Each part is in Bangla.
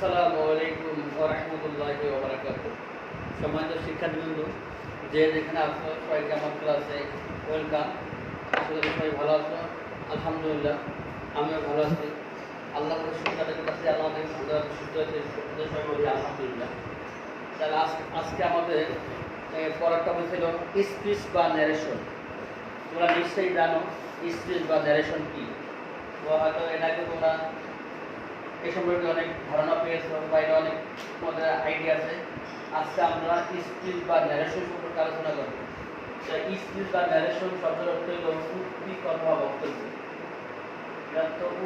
আসসালামু আলাইকুম ওয়া রাহমাতুল্লাহি ওয়া বারাকাতুহু। সম্মানিত শিক্ষার্থীবৃন্দ, যে যেখানে আছো সবাইকে আমার ক্লাসে ওয়েলকাম। আশা করি সবাই ভালো আছো। আলহামদুলিল্লাহ আমিও ভালো আছি। আল্লাহ তাআলার শুকরিয়া কাছে আল্লাহ আমাদের ভালো আছে, সুস্থ আছে, সবাই বলি আলহামদুলিল্লাহ। তাহলে আজকে আমাদের পড়ার টপিক ছিল স্পিচ বা ন্যারেশন। তোমরা নিশ্চয়ই জানো স্পিচ বা ন্যারেশন কি। তো হয়তো এর আগে তোমরা এই সম্পর্কে অনেক ধারণা পেয়েছে বা এটা অনেক তোমাদের আইডিয়া আছে। আজকে আমরা স্পিচ বা ন্যারেশন সম্পর্কে আলোচনা করব। স্পিচ বা ন্যারেশন শব্দের অর্থ হল উক্তি, কথা, বক্তব্য।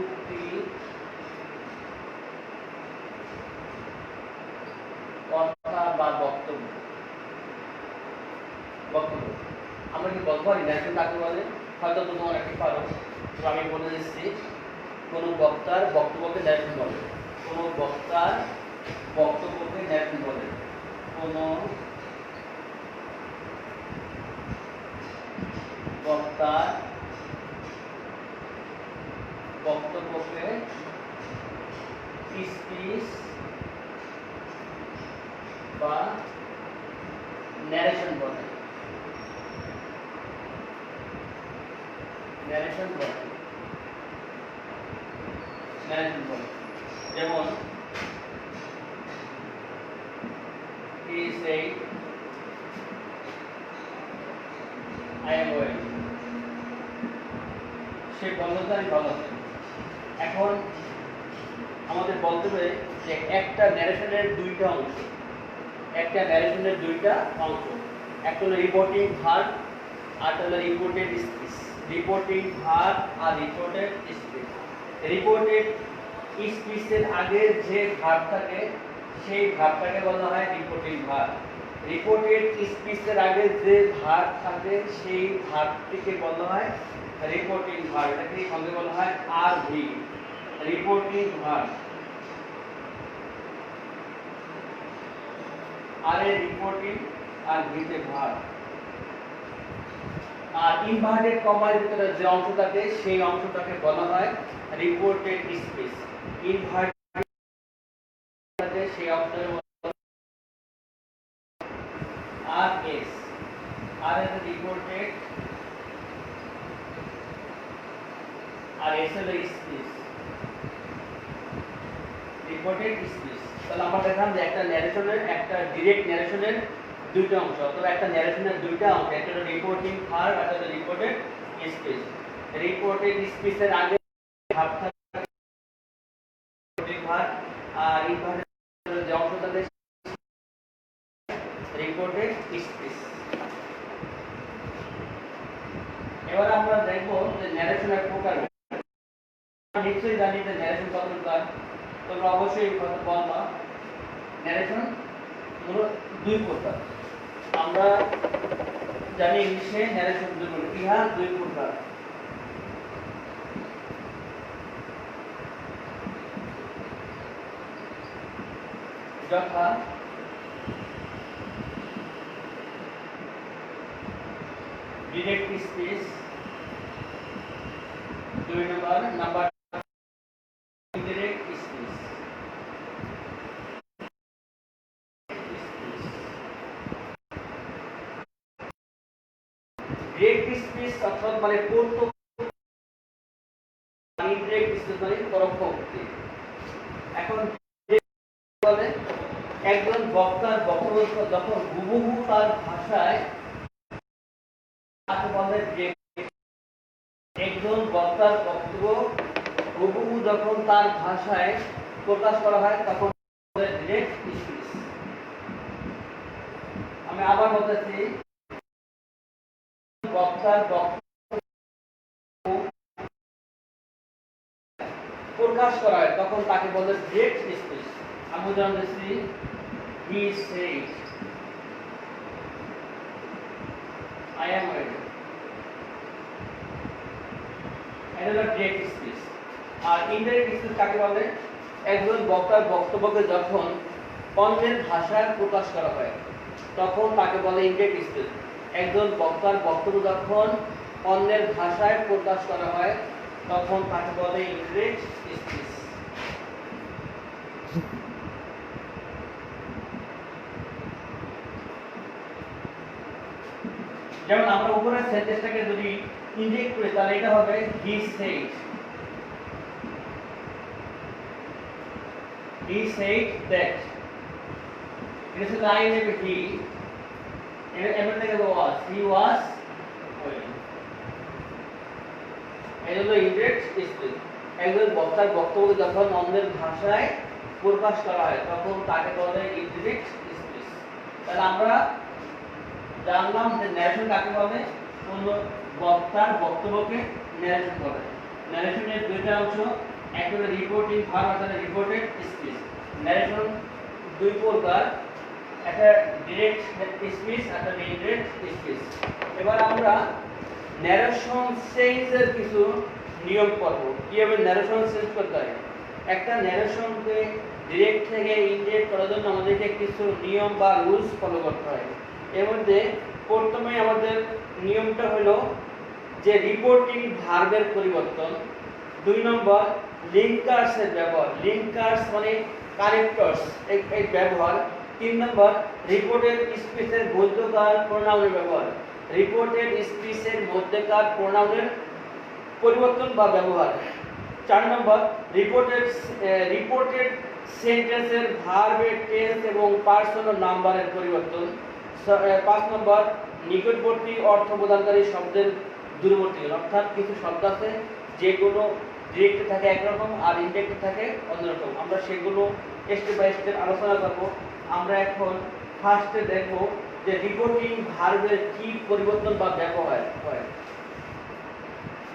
উক্তি, কথা বা বক্তব্য। আমরা কি বলবো ন্যারেশন কাকে বলে? হয়তো তোমরা অনেকে পারো, তো আমি বলে দিচ্ছি। কোন বক্তার বক্তব্যকে ন্যারেশন বলে। কোন বক্তার বক্তব্যকে ন্যারেশন বলে। কোন বক্তার বক্তব্যকে স্পিচ বা ন্যারেশন বলে। ন্যারেশন বলে। যেমন he said I am well. সে বলল যে আমি ভালো আছি। এখন আমাদের বলতে হবে যে একটা ন্যারেশনের দুইটা অংশ। একটা ন্যারেশনের দুইটা অংশ, একটা হলো রিপোর্টিং ভার্ব আর একটা হলো রিপোর্টেড স্পিচ। রিপোর্টিং ভার্ব আর রিপোর্টেড স্পিচ। রিপোর্টেড স্পিচের আগে যে ভার্ব থাকে সেই ভার্বটাকে বলা হয় রিপোর্টিং ভার্ব। রিপোর্টেড স্পিচের আগে যে ভার্ব থাকে সেই ভার্বটিকে বলা হয় রিপোর্টিং ভার্ব। এটাকে সঙ্গে বলা হয় আরভি, রিপোর্টিং ভার্ব। আর এ রিপোর্টিং আর ভিতে ভার্ব। আর ইনভার্টেড কমার ভিতরে যে অংশ থাকে সেই অংশটাকে বলা হয় রিপোর্টেড স্পিচ। ইনভার্টেড থাকে সেই অংশটাকে আর এস। আর এস রিপোর্টেড আর এস হলো স্পিচ, রিপোর্টেড স্পিচ। তাহলে আমরা দেখলাম যে একটা ন্যারেশনের, একটা ডিরেক্ট ন্যারেশনের দুইটা অংশ, অথবা একটা ন্যারেশনের দুইটা অংশ, একটা হলো রিপোর্টিং ভার্ব আর একটা হলো রিপোর্টেড স্পিচ। রিপোর্টেড স্পিচের আগে ভার্ব থাকে রিপোর্টিং ভার্ব, আর ইনভার্টেড যে অংশ থাকে রিপোর্টেড স্পিচ। এবার আমরা দেখব যে ন্যারেশনের প্রকার। নিশ্চয়ই জানি যে ন্যারেশন কত প্রকার। তোমরা অবশ্যই কথা বলবা ন্যারেশন হলো দুই প্রকার। আমরা জানি ইংলিশে ন্যারেশন দুই প্রকার। ইহা দুই প্রকার। যথা ডিরেক্ট স্পিচ, দুই number indirect speech. Direct speech অর্থাৎ মানে প্রত্যক্ষ, ইনডিরেক্ট স্পিচ মানে পরোক্ষ উক্তি। এখন বলে একজন বক্তার বক্তব্য যখন হুবহু তার ভাষায় তাকে বলে ডিরেক্ট। একজন বক্তার বক্তব্য হুবহু যখন তার ভাষায় প্রকাশ করা হয় তখন ডিরেক্ট স্পিচ। আমি আবার বলতেছি, বক্তার বক্তব্য প্রকাশ করা হয় তখন তাকে বলে ডিরেক্ট স্পিচ। আমি উদাহরণ দিচ্ছি, he said I am ready. এটা হলো ডিরেক্ট স্পিচ। আর ইনডাইরেক্ট স্পিচ কাকে বলে? একজন বক্তার বক্তব্যকে যখন অন্যের ভাষায় প্রকাশ করা হয় তখন তাকে বলে ইনডাইরেক্ট স্পিচ। একজন বক্তার বক্তব্য যখন অন্যের ভাষায় প্রকাশ করা হয় তখন তাকে বলে ইনডাইরেক্ট স্পিচ। যেমন আমরা উপরের সেন্টেন্সটাকে যদি ইনজেক্ট করি তাহলে এটা হবে হি said that it is a line of he everything was he was এই হলো ইনডাইরেক্ট স্পিচ একজন বক্তার বক্তব্য যখন অন্যের ভাষায় প্রকাশ করা হয় তখন তাকে বলে ইনডাইরেক্ট স্পিচ তাহলে আমরা জানলাম যে ন্যারেশন কাকে বলে কোন বক্তার বক্তব্যকে ন্যারেশন বলে ন্যারেশনের দুইটা অংশ একটা হলো রিপোর্টিং ভার্ব আর একটা রিপোর্টেড স্পিচ ন্যারেশন দুই প্রকার একটা ডাইরেক্ট স্পিচ আর একটা ইনডাইরেক্ট স্পিচ এবার আমরা ন্যারেশন চেঞ্জের কিছু নিয়ম করব কিভাবে ন্যারেশন চেঞ্জ করতে হয় একটা ন্যারেশনকে ডাইরেক্ট থেকে ইনডাইরেক্ট করার জন্য আমাদেরকে কিছু নিয়ম বা রুলস ফলো করতে হয় এর মধ্যে প্রথমে আমাদের নিয়মটা হলো যে রিপোর্টিং ভার্বের পরিবর্তন দুই নম্বর লিঙ্কার্সের ব্যবহার লিঙ্কার্স মানে কারেক্টরস এই ব্যবহার তিন নম্বর রিপোর্টেড স্পিচের মধ্যকার প্রোনাউনের ব্যবহার রিপোর্টেড স্পিচের মধ্যকার প্রোনাউনের পরিবর্তন বা ব্যবহার চার নম্বর রিপোর্টেড সেন্টেন্সের ভার্বের টেন্স এবং পার্সোনাল নাম্বারের পরিবর্তন পাঁচ নম্বর নিকটবর্তী অর্থ প্রদানকারী শব্দের দূরবর্তী অর্থাৎ কিছু শব্দ আছে যেগুলো ডিরেক্টে থাকে একরকম আর ইনডাইরেক্টে থাকে অন্যরকম আমরা সেগুলো স্টেপ বাই স্টেপ আলোচনা করব আমরা এখন ফার্স্টে দেখব যে রিপোর্টিং ভার্বের কি পরিবর্তন বা ব্যবহার হয়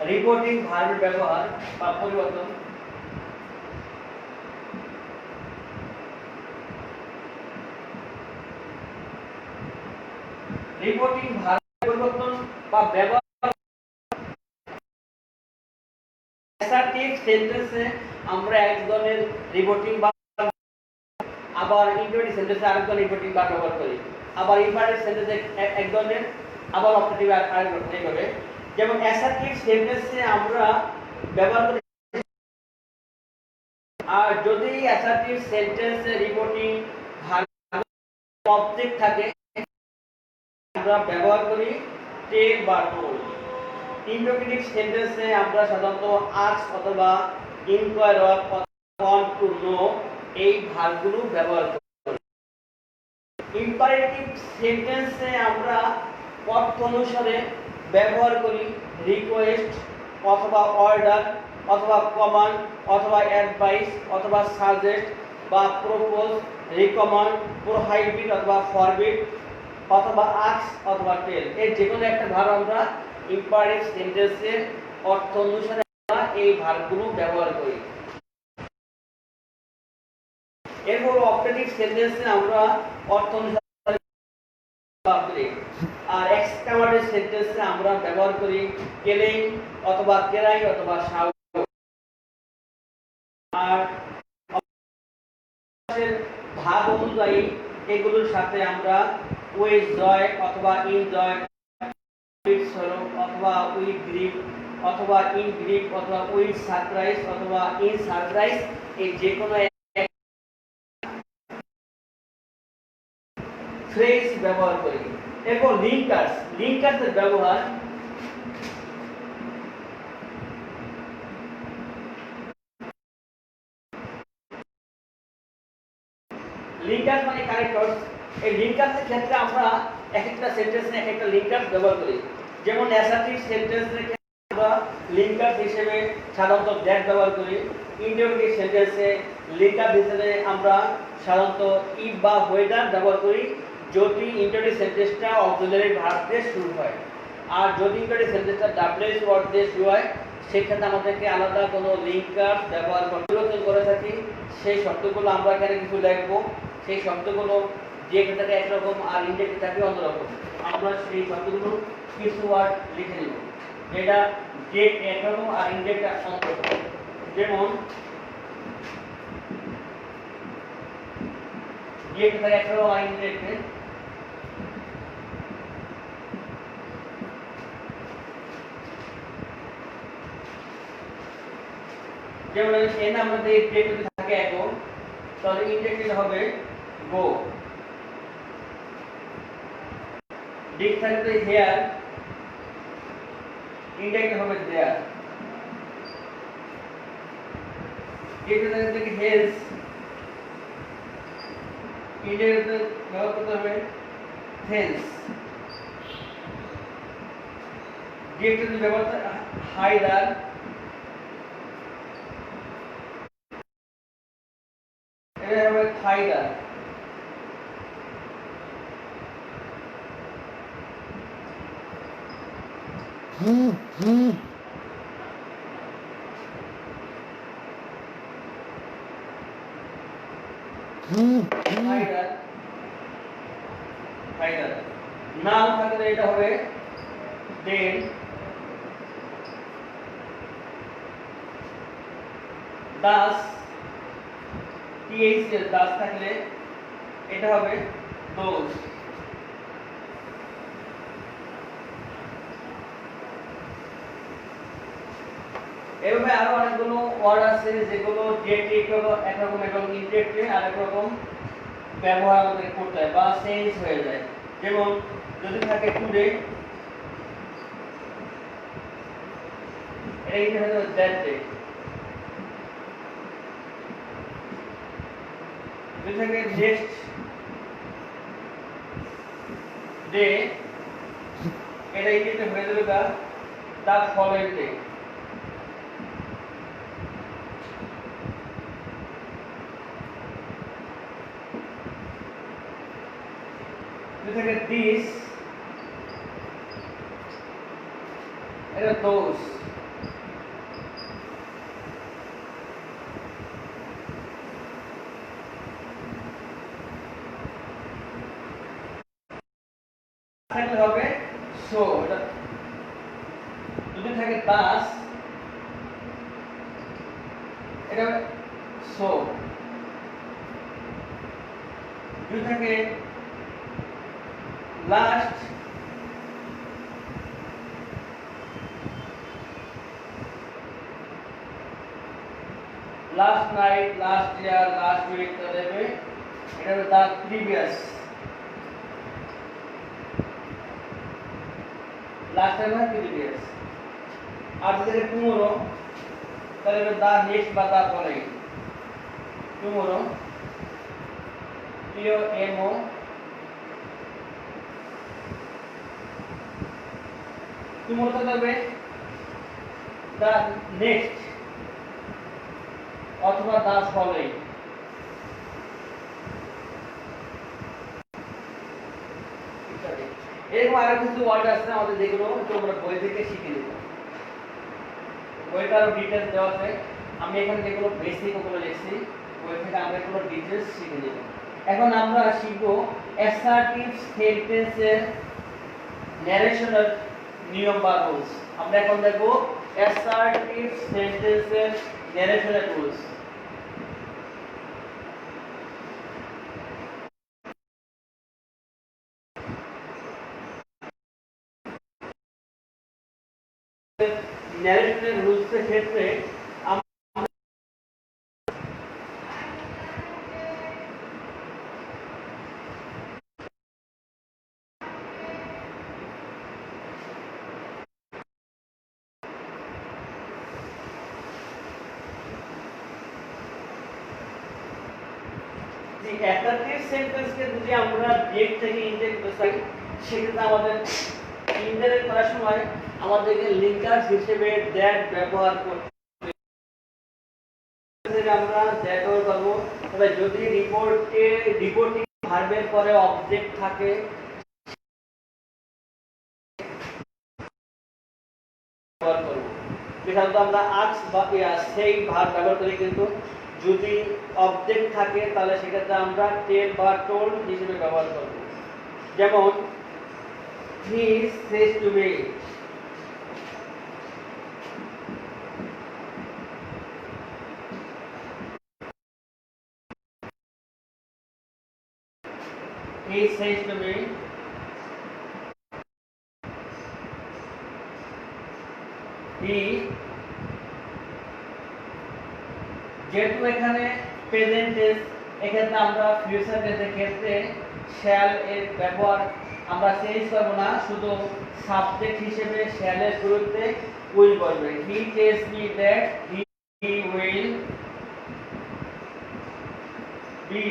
রিপোর্টিং ভার্বের ব্যবহার বা পরিবর্তন রিপোর্টিং ভার্বের পরিবর্তন বা ব্যবহার অ্যাসার্টিভ সেন্টেন্সে আমরা এক ধরনের রিপোর্টিং ভার্ব আবার ইনভার্টেড সেন্টেন্সে আরেক ধরনের রিপোর্টিং ভার্ব ব্যবহার করি আবার ইনভার্টেড সেন্টেন্সে এক ধরনের আবার অপটেটিভ আরেক ধরনের যেমন অ্যাসার্টিভ সেন্টেন্সে আমরা ব্যবহার করি আর যদি অ্যাসার্টিভ সেন্টেন্সে রিপোর্টিং ভার্ব অবজেক্ট থাকে আমরা ব্যবহার করি টেল বা টোল ইন্টারোগেটিভ সেন্টেন্সে আমরা সাধারণত আস্ক অথবা inquire or want to know এই ভার্বগুলো ব্যবহার করি ইম্পারেটিভ সেন্টেন্সে আমরা অর্থ অনুসারে ব্যবহার করি রিকোয়েস্ট অথবা অর্ডার অথবা কমান্ড অথবা অ্যাডভাইস অথবা সাজেস্ট বা প্রপোজ রিকমান্ড প্রোহাইবিট অথবা ফরবিট অথবা আস্ক অথবা টেল এর যে কোনো একটা ভার্ব আমরা ইম্পারেটিভ সেন্টেন্সের অর্থ অনুসারে আমরা এই ভার্বগুলো ব্যবহার করি এরপর অপারেটিভ সেন্টেন্সে আমরা অর্থ অনুসারে আর এক্সক্লামেটরি সেন্টেন্সে আমরা ব্যবহার করি কেলিং অথবা কেরাই অথবা শাউট আর ভাব অনুযায়ী এগুলোর সাথে আমরা উইথ জয় অথবা ইন জয় উইথ সরো অথবা উইথ গ্রিপ অথবা ইন গ্রিপ অথবা উইথ সারপ্রাইজ অথবা ইন সারপ্রাইজ এই যে কোনো ফ্রেজ ব্যবহার করি এরপর লিঙ্কার্সের ব্যবহার লিঙ্কার্স মানে কানেক্টরস এই লিঙ্কার্সের ক্ষেত্রে আমরা এক একটা সেন্টেন্সে এক একটা লিঙ্কার্স ব্যবহার করি যেমন অ্যাসার্টিভ সেন্টেন্সের ক্ষেত্রে আমরা লিঙ্কার্স হিসেবে সাধারণত দ্যাট ব্যবহার করি ইন্টারোগেটিভ সেন্টেন্সে লিঙ্কার্স হিসেবে আমরা সাধারণত ইফ বা হোয়েদার ব্যবহার করি যদি ইন্টারোগেটিভ সেন্টেন্সটা অক্সিলারি ভার্ব দিয়ে শুরু হয় আর যদি ইন্টারোগেটিভ সেন্টেন্সটা ডাব্লিউএস ওয়ার্ড দিয়ে শুরু হয় সেক্ষেত্রে আমাদেরকে আলাদা কোনো লিঙ্কার্স ব্যবহার পরিবর্তন করে থাকি সেই শব্দগুলো আমরা এখানে কিছু লিখবো সেই শব্দগুলো যে থাকে একরকম আর ইনডেক্টে থাকে অন্যরকম আমরা সেই শব্দগুলো কিছু ওয়ার্ড লিখে নেব যেটা যে একরকম আর ইনডেক্টে অন্যরকম যেমন যে থাকে একরকম আর ইনডেক্টে যেমন এন আমাদের ডিরেক্টলি থাকে এখন তাহলে ইনডেক্টলি হবে গো ডিক থাকবে হেয়ার ইনডাইরেক্ট হবে দেয়ার, এটা থেকে হেলস, ইনডাইরেক্ট ব্যবহার করতে হবে হেলস, ডিরেক্ট ব্যবহার হাইদার, এটা হবে থাইদার, থাইদার, থাইদার। নাম থাকলে এটা হবে দেন, দাস, টিএইচ দাস থাকলে এটা হবে দোষ। এভাবে আরো অনেকগুলো ওয়ার্ড আছে যেগুলো ডিরেক্টলি একরকম এবং ইনডিরেক্টলি আরেক রকম ব্যবহার আমাদের করতে হয় বা চেঞ্জ হয়ে যায়। যেমন যদি থাকে টুডে, এটা কি হলো দ্যাট ডে। যদি থাকে নেক্সট ডে, এটা ইংরেজিতে হয়ে যাবে দা ফলোইং ডে। যদি থাকে দিস, এটা দোষ। থাকলে হবে সো, এটা যদি থাকে দাস, এটা সো। যদি থাকে last, last night, last year, last week দেবে, এটা হবে দা প্রিভিয়াস। লাস্ট টাইম হয় প্রিভিয়াস। আর যদি টুমরো, তাহলে হবে দা নেক্সট বা the following. Tomorrow, TOMO, tomorrow হবে দা নেক্সট অথবা দা ফলোইং। এরকম আরো কিছু ওয়ার্ড আছে আমাদের যেগুলো তোমরা বই থেকে শিখে নিতে। বইটা আরো ডিটেইলস দেওয়া আছে, আমি এখানে যেগুলো বেসিক ওগুলো লিখছি, বই থেকে আমরা এগুলো ডিটেইলস শিখে নিব। এখন আমরা শিখব অ্যাসার্টিভ সেন্টেন্সের ন্যারেশনের নিয়ম বা রুলস। আমরা এখন দেখব অ্যাসার্টিভ সেন্টেন্সের ন্যারেশনের রুলস। ন্যারেশনের রুলসের ক্ষেত্রে অ্যাসার্টিভ সেন্টেন্সকে যদি আমরা ডিরেক্ট থেকে ইনডাইরেক্ট করতে চাই, সেক্ষেত্রে আমাদের ইনডাইরেক্ট করার সময় আমাদেরকে লিঙ্কার হিসেবে দ্যাট ব্যবহার করতে হবে। আমরা দ্যাট ব্যবহার করব। তবে যদি রিপোর্টিং ভার্বের পরে অবজেক্ট থাকে, ব্যবহার করব। সাধারণত আমরা আস্ক বা সেই ভার্ব ব্যবহার করি, কিন্তু যদি অবজেক্ট থাকে তাহলে সেক্ষেত্রে আমরা টেল বা টোল্ড হিসেবে ব্যবহার করব। যেমন he says to me, he says to me, he, যেহেতু এখানে প্রেজেন্ট টেন্স, এক্ষেত্রে আমরা ফিউচার টেন্সের ক্ষেত্রে শ্যাল এর ব্যবহার আমরা চেঞ্জ করব না, শুধু সাবজেক্ট হিসেবে শ্যালের শুরুতে উইল বলবে। He tells me that he will be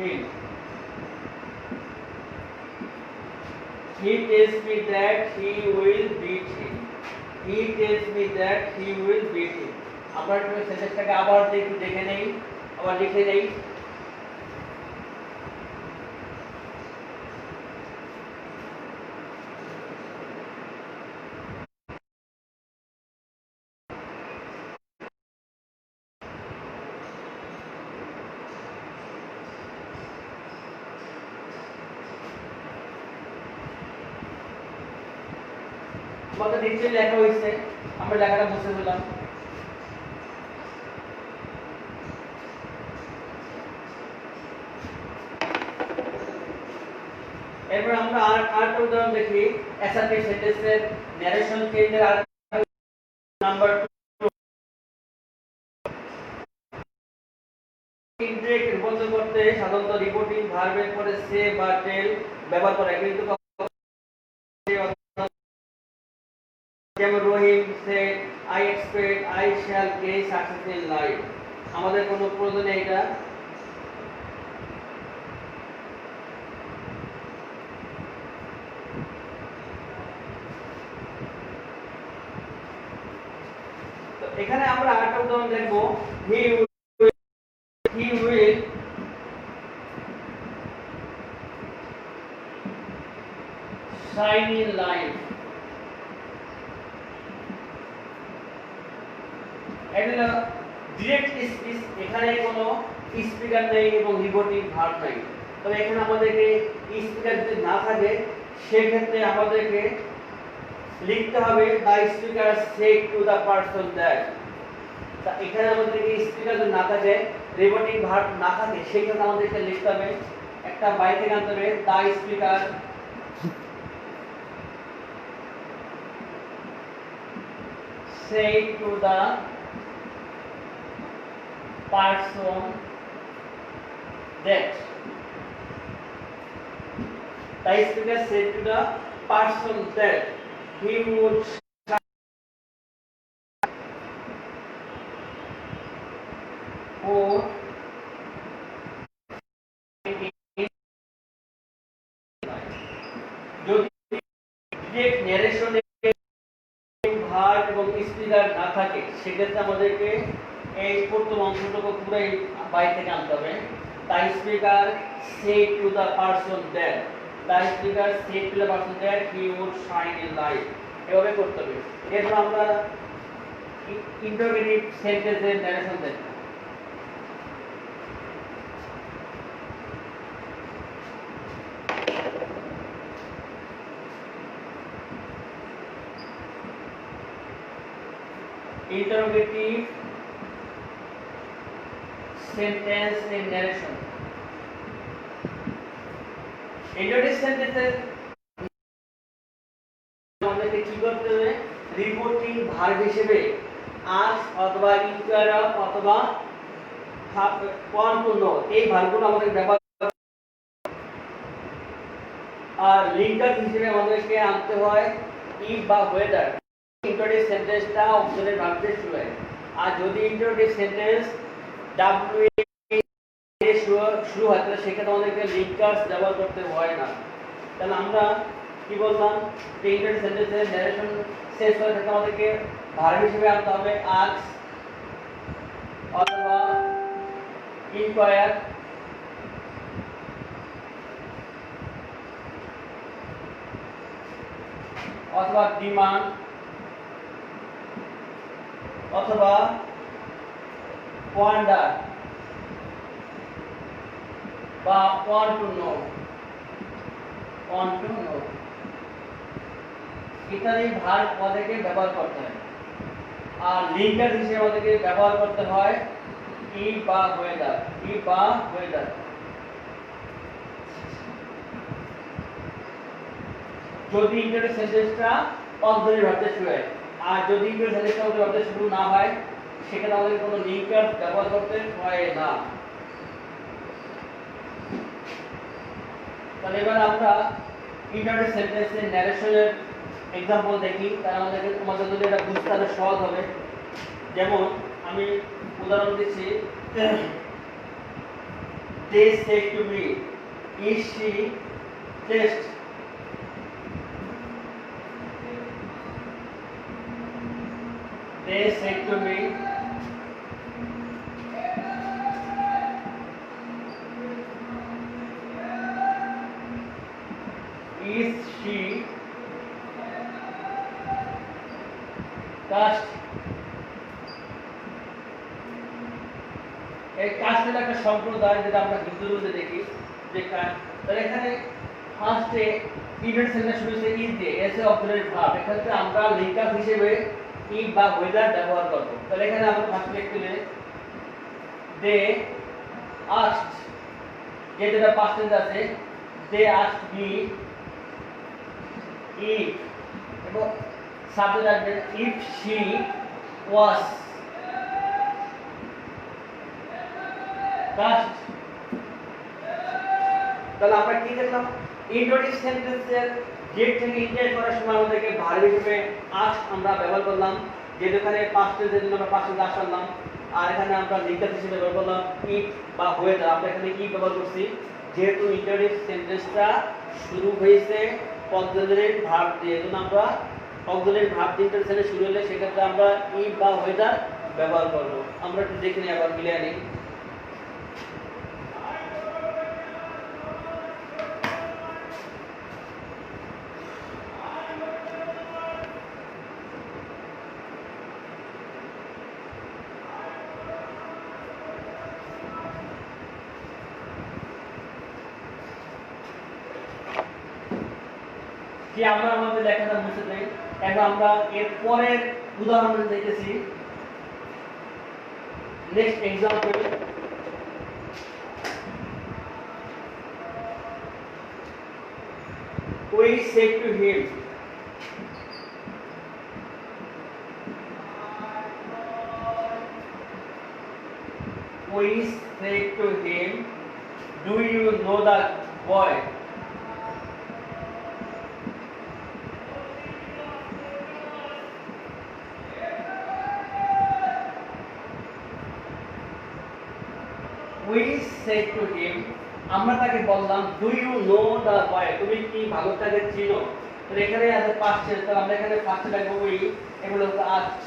him. He tells me that he will beat him. He tells me that he will beat him. আমরা একটু সেন্টেন্সটাকে আবার একটু দেখে নেই, আবার লিখে নেই। আমাদের নিচে লেখা হয়েছে, আমরা লেখাটা মুছে দিলাম। এরপর আমরা আরেকটা উদাহরণ দেখি। অ্যাসার্টিভ সেন্টেন্সের ন্যারেশন চেঞ্জের নাম্বার 2, ইনডিরেক্ট রূপান্তর করতে সাধারণত রিপোর্টিং ভার্বের পরে সে বা টেল ব্যবহার করে, কিন্তু যেমন রহিম said I expect I shall gain success in life, আমাদের কোনো প্রয়োজন নেই এটা। তো এখানে আমরা আরেকটা উদাহরণ দেখব। he will shine in life। এটা ডিরেক্ট স্পিচ, এখানে কোনো স্পিকার নেই এবং রিপোর্টিং ভার্ব নাই। তবে এখানে আমাদেরকে স্পিকার যদি না থাকে সেক্ষেত্রে আমাদেরকে লিখতে হবে the speaker said to the person that. তা এখানে আমাদেরকে স্পিকার যদি না থাকে, রিপোর্টিং ভার্ব না থাকে, সেক্ষেত্রে আমাদেরকে লিখতে হবে, একটা বাই থেকে আনতে হবে the speaker said to the person that। The speaker said to the person that he would for যদি ডিরেক্ট ন্যারেশনে ভার্ব এবং স্পিকার না থাকে সেক্ষেত্রে আমাদেরকে এই প্রথম অংশটুকু পুরোই বাই থেকে আনতে হবে। তাই speaker said to the person that, the speaker said to the person that he would shine in life, এভাবে করতে হবে। এরপর আমরা ইন্টারোগেটিভ সেন্টেন্সের ন্যারেশন দেখব। Interrogative sentence in narration। Interrogative sentence আমাদেরকে কি করতে হবে? রিপোর্টিং ভার্ব হিসেবে ask অথবা inquire অথবা want to know এই ভার্বগুলো আমাদের ব্যবহার, আর লিঙ্কার হিসেবে আমাদেরকে আনতে হয় if বা whether। ইন্টারোগেটিভ সেন্টেন্সটা অপশনের ভার্ব দিয়ে শুরু হয়, আর যদি ইন্টারোগেটিভ সেন্টেন্স ডাব্লিউ দিয়ে শুরু হয় তাহলে সেক্ষেত্রে আমাদেরকে লিঙ্কার্স ব্যবহার করতে হয় না। তাহলে আমরা কি বললাম, যে ইন্টারোগেটিভ সেন্টেন্সের ন্যারেশন শেষ হয়ে থাকলে আমাদেরকে ভার্ব হিসেবে আনতে হবে ask অথবা inquire অথবা ডিমান্ড অথবা ওয়ান্ডার বা want to know ইত্যাদি ভার্ব আমাদেরকে ব্যবহার করতে হয়। আর লিঙ্কার হিসেবে আমাদেরকে ব্যবহার করতে হয় if বা whether। যদি ইন্টারোগেটিভ সেন্টেন্সটা অক্সিলারি ভার্ব দিয়ে শুরু হয়, আর যদি ইন্টারনেট সেন্টেন্সটা আমাদের অর্থে শুরু না হয় সেখানে আমাদের কোনো লিঙ্ক ব্যবহার করতে হয় না। তাহলে এবার আমরা ইন্টারনেট সেন্টেন্সের ন্যারেশনের এক্সাম্পল দেখি, তাহলে আমাদের যদি এটা বুঝতে তাহলে সহজ হবে। যেমন আমি উদাহরণ দিচ্ছি, they said to me, is she dressed? They said to me, is she cast? এই কাস্টের একটা সম্প্রদায় যেটা আমরা হিন্দুদের মধ্যে দেখি যে তাহলে এখানে ফার্স্টে ইভেন্ট সেন্টেন্স শুরু হচ্ছে ইজ দিয়ে এস এ অক্সিলারি ভার্ব, এখানে আমরা লিঙ্ক আপ হিসেবে ইজ বা ওয়েদার ব্যবহার করব। তাহলে এখানে আমরা ফার্স্টে লিখতে হবে দে আস্কড, যেটা পাস্ট টেন্স আছে, দে আস্কড মি ইফ, এবং সাবজেক্ট আসবে ইফ শি ওয়াজ কাস্ট। তাহলে আমরা কি দেখলাম, ইন্টারোগেটিভ সেন্টেন্সের জেড থেকে ইন্ডিকেট করার সময় আমাদেরকে ভার্ব হিসেবে আস্ক আমরা ব্যবহার করলাম, যেহেতু এখানে পাস্ট টেন্সের জন্য আমরা পাস্ট টেন্স আসলাম, আর এখানে আমরা লিঙ্কার হিসেবে ব্যবহার করলাম ইফ বা ওয়েদার। আমরা এখানে কি ব্যবহার করছি, যেহেতু ইন্টারোগেটিভ সেন্টেন্সটা শুরু হয়েছে অক্সিলারি ভার্ব দিয়ে, এজন্য আমরা অক্সিলারি ভার্ব দিয়ে সেন্টেন্স শুরু হলে সেক্ষেত্রে আমরা ইফ বা ওয়েদার ব্যবহার করব। আমরা একটু দেখে নিই, আবার মিলিয়ে নিই। যে আমরা আমাদের লেখাটা বুঝতে চাই, এখন আমরা এর পরের উদাহরণ দেখতেছি। Next example, we said to him, we said to him, do you know that boy? We said to him, আমরা তাকে বললাম, do you know the boy? তুমি কি বালকটাকে চিনো? তো এখানে আছে পাস্ট টেন্স, তাহলে আমরা এখানে ফার্স্টে লিখব we, এগুলো হচ্ছে asked,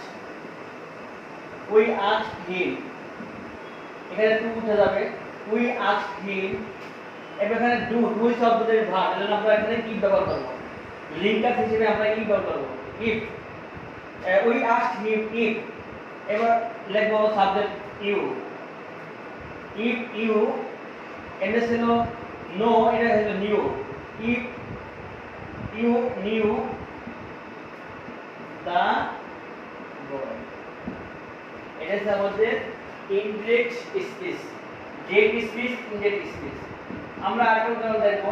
we asked him, এখানে টু উঠে যাবে, we asked him। এবার এখানে do শব্দের ভার্ব, এজন্য আমরা এখানে কি ব্যবহার করব, লিঙ্কার হিসেবে আমরা কি ব্যবহার করব, if। we asked him if, এবার লিখব সাবজেক্ট you, if you, এটা ছিল নো, এটা ছিল new, if you knew the boy, এটা হচ্ছে আমাদের indirect speech, Z speech, indirect speech. আমরা আরেকটা উদাহরণ দেখব,